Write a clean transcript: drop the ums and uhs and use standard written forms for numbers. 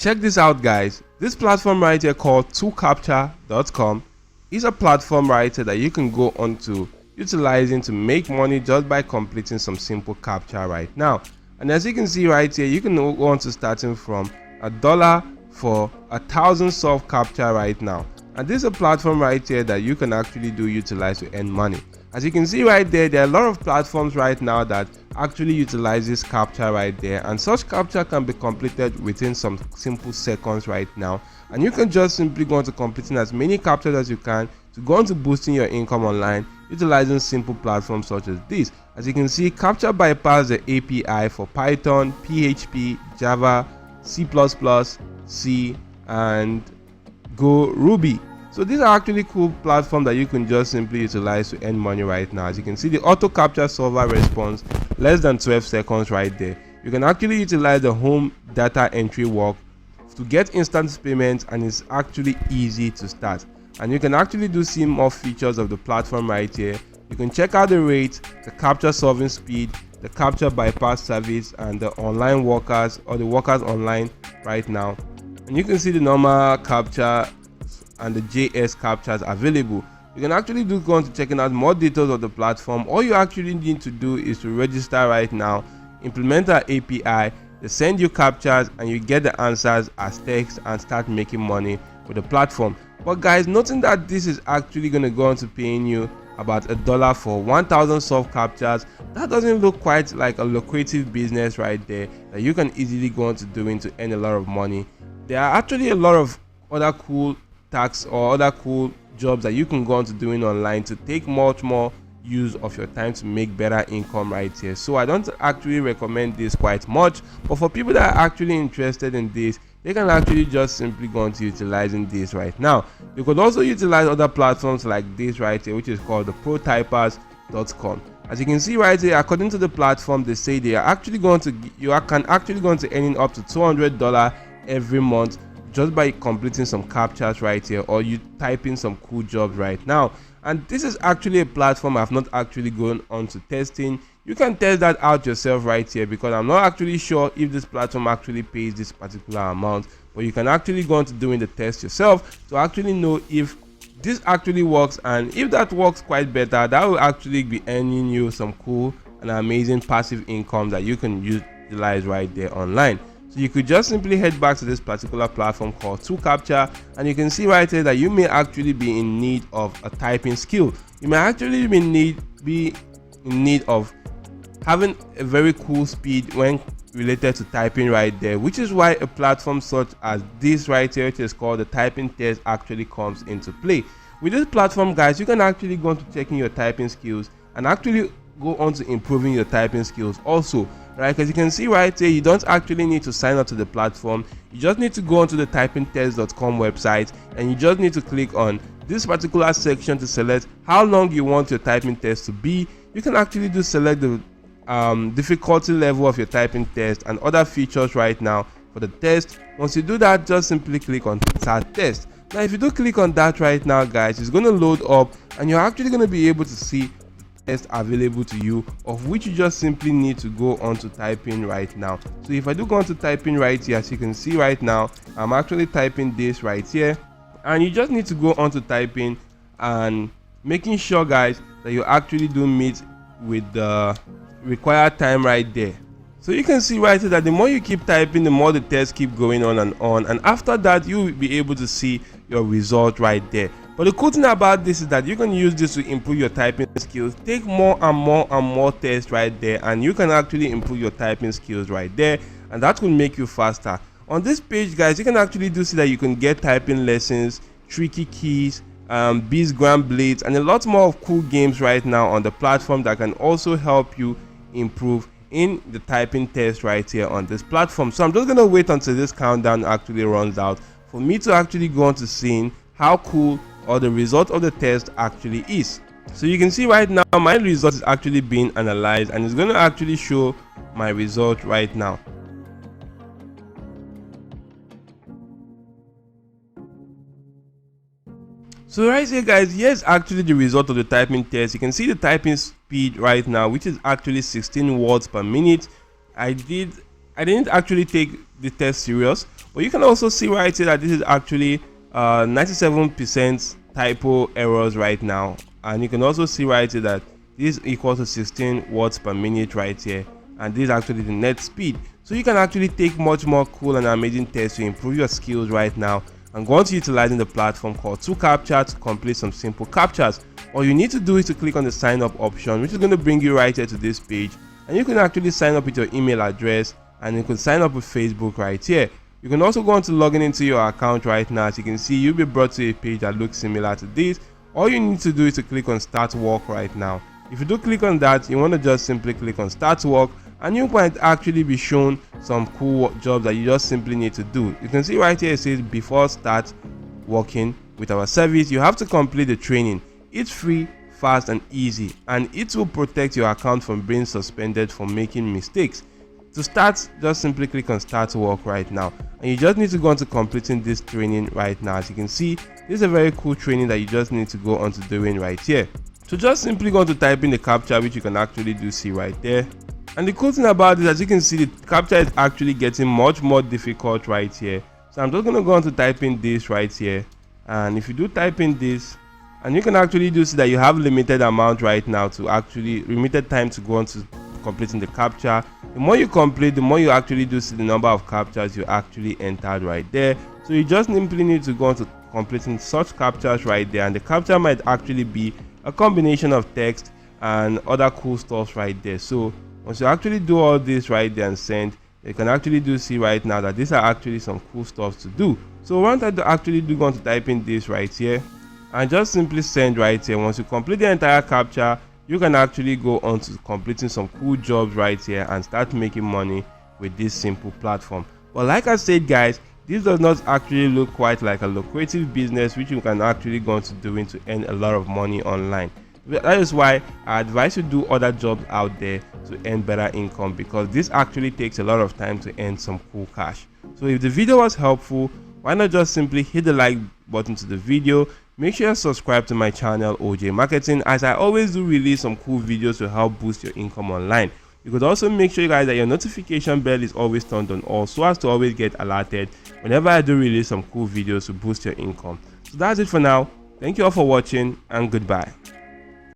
check this out, guys. This platform right here called Captchas.com is a platform right here that you can go on to utilizing to make money just by completing some simple captcha right now. And as you can see right here, you can go on to starting from $1 for 1,000 solved captcha right now. And this is a platform right here that you can actually utilize to earn money. As you can see right there, there are a lot of platforms right now that actually utilizes captcha right there, and such captcha can be completed within some simple seconds right now. And you can just simply go on to completing as many captchas as you can to go on to boosting your income online utilizing simple platforms such as this. As you can see, Captcha bypass the API for Python, PHP, Java, C++, C, and Go, Ruby. So these are actually cool platforms that you can just simply utilize to earn money right now. As you can see, the auto captcha solver response less than 12 seconds right there. You can actually utilize the home data entry work to get instant payments, and it's actually easy to start. And you can actually see more features of the platform right here. You can check out the rate, the captcha solving speed, the captcha bypass service, and the online workers or the workers online right now. And you can see the normal captcha and the JS captchas available. You can actually go on to checking out more details of the platform. All you actually need to do is to register right now, implement our API, they send you captchas, and you get the answers as text and start making money with the platform. But guys, noting that this is actually going to go on to paying you about $1 for 1,000 solved captchas, that doesn't look quite like a lucrative business right there that you can easily go on to doing to earn a lot of money. There are actually a lot of other cool tasks or other cool jobs that you can go on to doing online to take much more use of your time to make better income right here. So I don't actually recommend this quite much, but for people that are actually interested in this, they can actually just simply go on to utilizing this right now. You could also utilize other platforms like this right here, which is called the protypers.com. As you can see right here, according to the platform, they say they are actually going to can actually go on to earning up to $200 every month just by completing some captchas right here, or you typing some cool jobs right now. And this is actually a platform I've not actually gone on to testing. You can test that out yourself right here, because I'm not actually sure if this platform actually pays this particular amount, but you can actually go on to doing the test yourself to actually know if this actually works. And if that works quite better, that will actually be earning you some cool and amazing passive income that you can utilize right there online. So you could just simply head back to this particular platform called Captcha, and you can see right here that you may actually be in need of a typing skill. You may actually be in need of having a very cool speed when related to typing right there, which is why a platform such as this right here, which is called the typing test, actually comes into play. With this platform, guys, you can actually go on to checking your typing skills and actually go on to improving your typing skills also, right? As you can see right here, you don't actually need to sign up to the platform. You just need to go onto the typingtest.com website, and you just need to click on this particular section to select how long you want your typing test to be. You can actually select the difficulty level of your typing test and other features right now for the test. Once you do that, just simply click on start test. Now if you do click on that right now, guys, it's going to load up, and you're actually going to be able to see test available to you, of which you just simply need to go on to typing right now. So if I do go on to typing right here, as you can see right now, I'm actually typing this right here, and you just need to go on to typing and making sure, guys, that you actually do meet with the required time right there. So you can see right here that the more you keep typing, the more the tests keep going on, and after that you will be able to see your result right there. But the cool thing about this is that you can use this to improve your typing skills. Take more and more tests right there, and you can actually improve your typing skills right there, and that will make you faster. On this page, guys, you can actually see that you can get typing lessons, tricky keys, bees, grand blades, and a lot more of cool games right now on the platform that can also help you improve in the typing test right here on this platform. So I'm just gonna wait until this countdown actually runs out for me to actually go on to seeing how cool or the result of the test actually is. So you can see right now my result is actually being analyzed, and it's going to actually show my result right now. So right here, guys, here's actually the result of the typing test. You can see the typing speed right now, which is actually 16 words per minute. I didn't actually take the test serious. But you can also see right here that this is actually 97% typo errors right now, and you can also see right here that this is equal to 16 words per minute right here, and this is actually the net speed. So you can actually take much more cool and amazing tests to improve your skills right now and go on to utilizing the platform called 2Captchas to complete some simple captchas. All you need to do is to click on the sign up option, which is going to bring you right here to this page, and you can actually sign up with your email address, and you can sign up with Facebook right here. You can also go on to logging into your account right now. As you can see, you'll be brought to a page that looks similar to this. All you need to do is to click on start work right now. If you do click on that, you want to just simply click on start work, and you might actually be shown some cool jobs that you just simply need to do. You can see right here it says before start working with our service, you have to complete the training. It's free, fast and easy, and it will protect your account from being suspended for making mistakes. To start, just simply click on start work right now, and you just need to go on to completing this training right now. As you can see, this is a very cool training that you just need to go on to doing right here. So just simply go on to type in the captcha, which you can actually do see right there. And the cool thing about this, as you can see, the captcha is actually getting much more difficult right here. So I'm just going to go on to type in this right here, and if you do type in this, and you can actually do see that you have limited amount right now to actually limited time to go on to completing the captcha. The more you complete, the more you actually do see the number of captchas you actually entered right there. So you just simply need to go on to completing such captchas right there, and the captcha might actually be a combination of text and other cool stuff right there. So once you actually do all this right there and send, you can actually do see right now that these are actually some cool stuff to do. So once I actually do go on to type in this right here and just simply send right here. Once you complete the entire captcha, you can actually go on to completing some cool jobs right here and start making money with this simple platform. But like I said guys, this does not actually look quite like a lucrative business which you can actually go on to doing to earn a lot of money online. That is why I advise you do other jobs out there to earn better income, because this actually takes a lot of time to earn some cool cash. So if the video was helpful, why not just simply hit the like button to the video. Make sure you subscribe to my channel OJ Marketing, as I always do release some cool videos to help boost your income online. You could also make sure guys that your notification bell is always turned on all, so as to always get alerted whenever I do release some cool videos to boost your income. So that's it for now. Thank you all for watching, and goodbye.